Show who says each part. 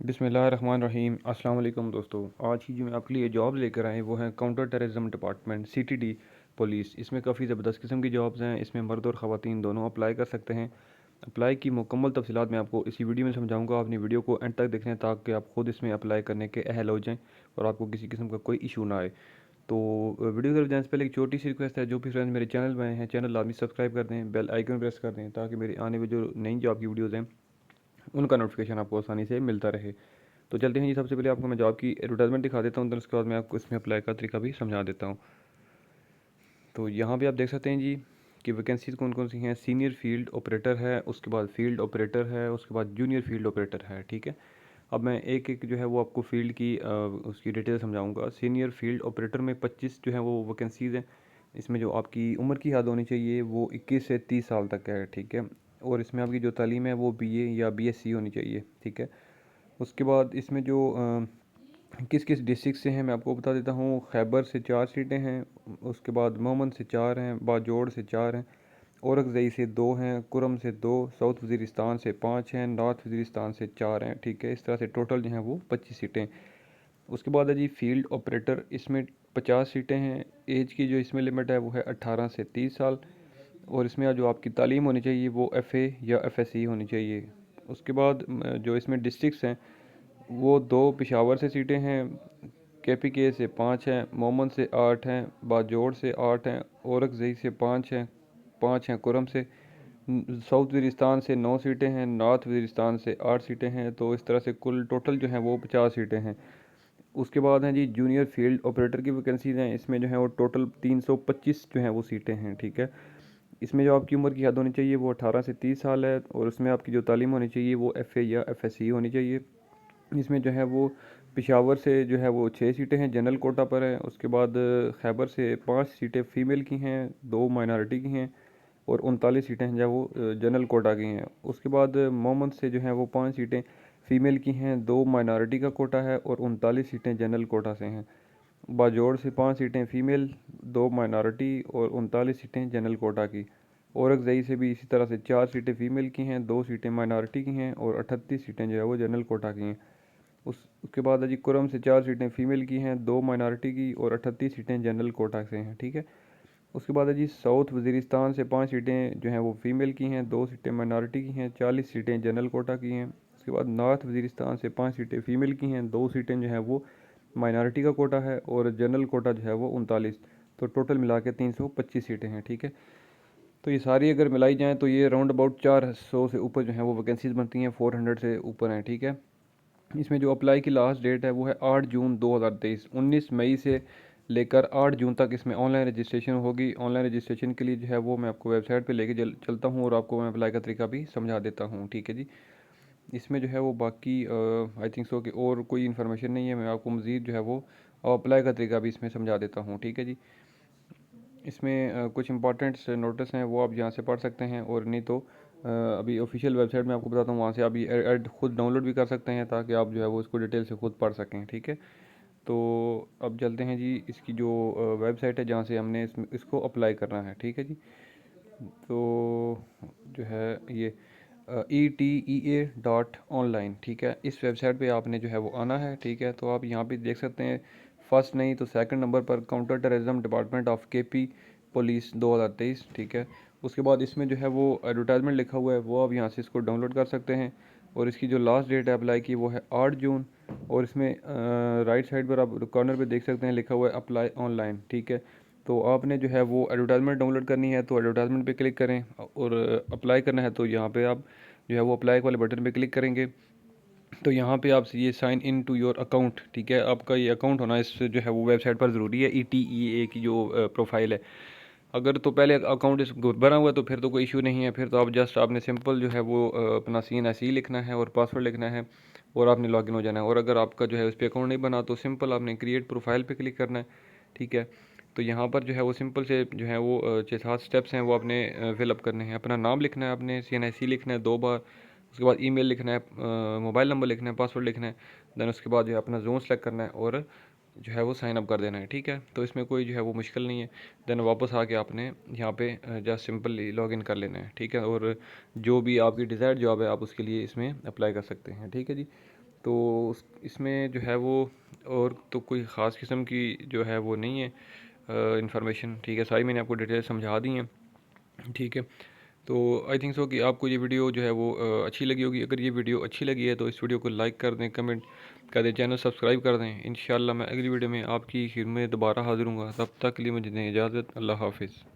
Speaker 1: बिस्मिल्लाहिर्रहमानिर्रहीम। अस्सलाम वालेकुम दोस्तों, आज की जो मैं आपके लिए जॉब लेकर आए वो है counter terrorism department CTD police. इसमें काफ़ी ज़बरदस्त किस्म की जॉब्स हैं। इसमें मर्द और ख़वातीन दोनों अप्लाई कर सकते हैं। अप्लाई की मुकम्मल तफसीलात मैं आपको इसी वीडियो में समझाऊंगा। अपनी वीडियो को एंड तक देखें ताकि आप खुद इसमें अप्लाई करने के अहल हो जाएँ और आपको किसी किस्म का कोई इशू ना आए। तो वीडियो की तरफ जाने से पहले एक छोटी सी रिक्वेस्ट है, जो भी फ्रेंड्स मेरे चैनल में हैं चैनल लाजमी सब्सक्राइब कर दें, बेल आइकन प्रेस कर दें ताकि मेरी आने वाली जो नई जॉब की वीडियोज़ हैं उनका नोटिफिकेशन आपको आसानी से मिलता रहे। तो चलते हैं जी, सबसे पहले आपको मैं जॉब की एडवर्टाइजमेंट दिखा देता हूँ, तो उसके बाद मैं आपको इसमें अप्लाई का तरीका भी समझा देता हूँ। तो यहाँ पे आप देख सकते हैं जी कि वैकेंसीज़ कौन कौन सी हैं। सीनियर फील्ड ऑपरेटर है, उसके बाद फील्ड ऑपरेटर है, उसके बाद जूनियर फील्ड ऑपरेटर है। ठीक है, अब मैं एक एक जो है वो आपको फील्ड की उसकी डिटेल समझाऊंगा। सीनियर फील्ड ऑपरेटर में 25 जो है वो वैकेंसीज़ हैं। इसमें जो आपकी उम्र की हद होनी चाहिए वो 21 से 30 साल तक है। ठीक है, और इसमें आपकी जो तालीम है वो बीए या बीएससी होनी चाहिए। ठीक है, उसके बाद इसमें जो किस किस डिस्ट्रिक्ट से हैं मैं आपको बता देता हूँ। खैबर से 4 सीटें हैं, उसके बाद मोहम्मद से 4 हैं, बाजोड़ से 4 हैं, औरकज़ई से 2 हैं, कुरम से 2, साउथ वज़ीरिस्तान से 5 हैं, नॉर्थ वज़ीरिस्तान से 4 हैं। ठीक है, इस तरह से टोटल जो हैं वो 25 सीटें। उसके बाद है जी फील्ड ऑपरेटर, इसमें 50 सीटें हैं। एज की जो इसमें लिमिट है वो है 18 से 30 साल, और इसमें जो आपकी तालीम होनी चाहिए वो एफ़ए या एफएससी होनी चाहिए। उसके बाद जो इसमें डिस्ट्रिक्ट्स हैं वो 2 पेशावर से सीटें हैं, केपीके से 5 हैं, मोमन से 8 हैं, बाजोड़ से 8 हैं, औरकज़ई से 5 हैं, 5 हैं कुरम से। साउथ वज़ीरिस्तान से 9 सीटें हैं, नॉर्थ वज़ीरिस्तान से 8 सीटें हैं। तो इस तरह से कुल टोटल जो हैं वो 50 सीटें हैं। उसके बाद हैं जी जूनियर फील्ड ऑपरेटर की वैकेंसीज़ हैं। इसमें जो है वो टोटल 325 जो हैं वो सीटें हैं। ठीक है, इसमें जो आपकी उम्र की हद होनी चाहिए वो 18 से 30 साल है, और उसमें आपकी जो तालीम होनी चाहिए वो एफ़ए या एफएससी होनी चाहिए। इसमें जो है वो पेशावर से जो है वो 6 सीटें हैं, जनरल कोटा पर है। उसके बाद खैबर से 5 सीटें फ़ीमेल की हैं, 2 माइनॉरिटी की हैं, और 39 सीटें हैं जो वो जनरल कोटा की हैं। उसके बाद मोहम्मद से जो है वो 5 सीटें फ़ीमेल की हैं, 2 माइनॉरिटी का कोटा है, और 39 सीटें जनरल कोटा से हैं। बाजोड़ से 5 सीटें फ़ीमेल, 2 माइनॉरिटी, और 39 सीटें जनरल कोटा की। औरकज़ई से भी इसी तरह से 4 सीटें फ़ीमेल की हैं, 2 सीटें माइनॉरिटी की हैं, और 38 सीटें जो है वो जनरल कोटा की हैं। उसके बाद है जी कुरम से 4 सीटें फ़ीमेल की हैं, 2 माइनॉरिटी की, और 38 सीटें जनरल कोटा से हैं। ठीक है, उसके बाद है जी साउथ वज़ीरिस्तान से 5 सीटें जो हैं वो फ़ीमेल की हैं, 2 सीटें माइनॉरिटी की हैं, 40 सीटें जनरल कोटा की हैं। उसके बाद नॉर्थ वज़ीरिस्तान से 5 सीटें फ़ीमेल की हैं, 2 सीटें जो हैं वो माइनॉरिटी का कोटा है, और जनरल कोटा जो है वो 39। तो टोटल मिला के 325 सीटें हैं। ठीक है, तो ये सारी अगर मिलाई जाएँ तो ये राउंड अबाउट 400 से ऊपर जो है वो वैकेंसीज़ बनती हैं, 400 से ऊपर हैं। ठीक है, इसमें जो अप्लाई की लास्ट डेट है वो है 8 जून 2023। 19 मई से लेकर 8 जून तक इसमें ऑनलाइन रजिस्ट्रेशन होगी। ऑनलाइन रजिस्ट्रेशन के लिए जो है वो मैं आपको वेबसाइट पे लेके चलता हूँ, और आपको मैं अप्लाई का तरीका भी समझा देता हूँ। ठीक है जी, इसमें जो है वो बाकी आई थिंक सो कि और कोई इन्फॉर्मेशन नहीं है। मैं आपको मज़ीद जो है वो अप्लाई का तरीका भी इसमें समझा देता हूँ। ठीक है जी, इसमें कुछ इंपॉर्टेंट नोटिस हैं वो आप यहाँ से पढ़ सकते हैं, और नहीं तो अभी ऑफिशियल वेबसाइट में आपको बताता हूँ, वहाँ से आप ये ऐड खुद डाउनलोड भी कर सकते हैं ताकि आप जो है वो इसको डिटेल से खुद पढ़ सकें। ठीक है, तो अब चलते हैं जी इसकी जो वेबसाइट है जहाँ से हमने इसको अप्लाई करना है। ठीक है जी, तो जो है ये ETEA.online। ठीक है, इस वेबसाइट पे आपने जो है वो आना है। ठीक है, तो आप यहाँ पे देख सकते हैं फर्स्ट नहीं तो सेकंड नंबर पर counter terrorism department of KP police 2023। ठीक है, उसके बाद इसमें जो है वो एडवर्टाइजमेंट लिखा हुआ है, वो आप यहाँ से इसको डाउनलोड कर सकते हैं। और इसकी जो लास्ट डेट है अप्लाई की वो है 8 जून। और इसमें राइट साइड पर आप कॉर्नर पे देख सकते हैं लिखा हुआ है अप्लाई ऑनलाइन। ठीक है, तो आपने जो है वो एडवर्टाइजमेंट डाउनलोड करनी है तो एडवर्टाइजमेंट पे क्लिक करें, और अप्लाई करना है तो यहाँ पे आप जो है वो अप्लाई वाले बटन पे क्लिक करेंगे। तो यहाँ पे आप ये sign in to your account, ठीक है, आपका ये अकाउंट होना इस जो है वो वेबसाइट पर ज़रूरी है। ETEA की जो प्रोफाइल है, अगर तो पहले अकाउंट इस बना हुआ है तो फिर तो कोई इशू नहीं है। फिर तो आप जस्ट आपने सिंपल जो है वो अपना CNSE लिखना है और पासवर्ड लिखना है, और आपने लॉगिन हो जाना है। और अगर आपका जो है उस पर अकाउंट नहीं बना तो सिंपल आपने क्रिएट प्रोफाइल पे क्लिक करना है। ठीक है, तो यहाँ पर जो है वो सिंपल से जो है वो 6-7 स्टेप्स हैं वो आपने फिलअप करने हैं। अपना नाम लिखना है, आपने CNSE लिखना है 2 बार, उसके बाद ईमेल लिखना है, मोबाइल नंबर लिखना है, पासवर्ड लिखना है। देन उसके बाद जो है अपना जोन सेलेक्ट करना है और जो है वो साइन अप कर देना है। ठीक है, तो इसमें कोई जो है वो मुश्किल नहीं है। देन वापस आके आपने यहाँ पे जस्ट सिंपली लॉगिन कर लेना है। ठीक है, और जो भी आपकी डिज़ायर्ड जॉब है आप उसके लिए इसमें अप्लाई कर सकते हैं। ठीक है जी, तो इसमें जो है वो और तो कोई ख़ास किस्म की जो है वो नहीं है इंफॉर्मेशन, ठीक है। सारी मैंने आपको डिटेल समझा दी हैं, ठीक है। तो आई थिंक सो कि आपको ये वीडियो जो है वो अच्छी लगी होगी। अगर ये वीडियो अच्छी लगी है तो इस वीडियो को लाइक कर दें, कमेंट कर दें, चैनल सब्सक्राइब कर दें। इंशाल्लाह मैं अगली वीडियो में आपकी खिदमत में दोबारा हाजिर हूँगा। तब तक के लिए मुझे दें इजाज़त। अल्लाह हाफिज़।